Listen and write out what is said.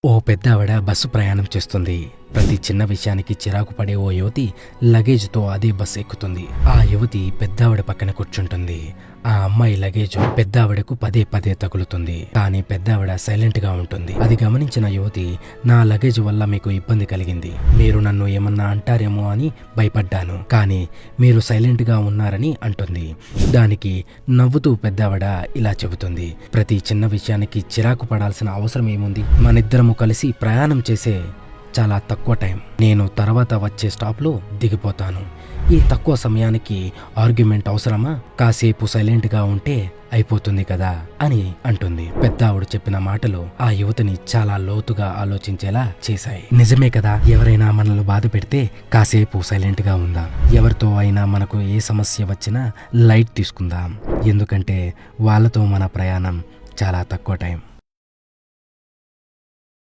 ఓ పెద్దావిడ bus ప్రయాణం చేస్తుంది. ప్రతి చిన్న విషయానికి చిరాకు పడే ఓ యువతి లగేజ్తో అదే బస్సు ఎక్కుతుంది. ఆ యువతి పెద్దావిడ పక్కన కూర్చుంటుంది. ఆ అమ్మాయి లగేజ్ పెద్దావిడకు పదే పదే తగులుతుంది. కానీ పెద్దావిడ సైలెంట్ గా ఉంటుంది. అది గమనించిన యువతి, నా లగేజ్ వల్ల మీకు ఇబ్బంది కలిగింది, మీరు నన్ను ఏమన్నా అంటారేమో అని భయపడ్డాను, కానీ మీరు సైలెంట్ గా ఉన్నారని అంటుంది. దానికి నవ్వుతూ పెద్దావిడ ఇలా చెబుతుంది, ప్రతి చిన్న విషయానికి చిరాకు పడాల్సిన అవసరం ఏముంది? మనిద్దరము కలిసి ప్రయాణం చేసే చాలా తక్కువ టైం. నేను తర్వాత వచ్చే స్టాప్లో దిగిపోతాను. ఈ తక్కువ సమయానికి ఆర్గ్యుమెంట్ అవసరమా? కాసేపు సైలెంట్ గా ఉంటే అయిపోతుంది కదా అని అంటుంది. పెద్దావిడ చెప్పిన మాటలు ఆ యువతిని చాలా లోతుగా ఆలోచించేలా చేశాయి. నిజమే కదా, ఎవరైనా మనల్ని బాధ పెడితే కాసేపు సైలెంట్ గా ఉందాం. ఎవరితో అయినా మనకు ఏ సమస్య వచ్చినా లైట్ తీసుకుందాం. ఎందుకంటే వాళ్ళతో మన ప్రయాణం చాలా తక్కువ టైం.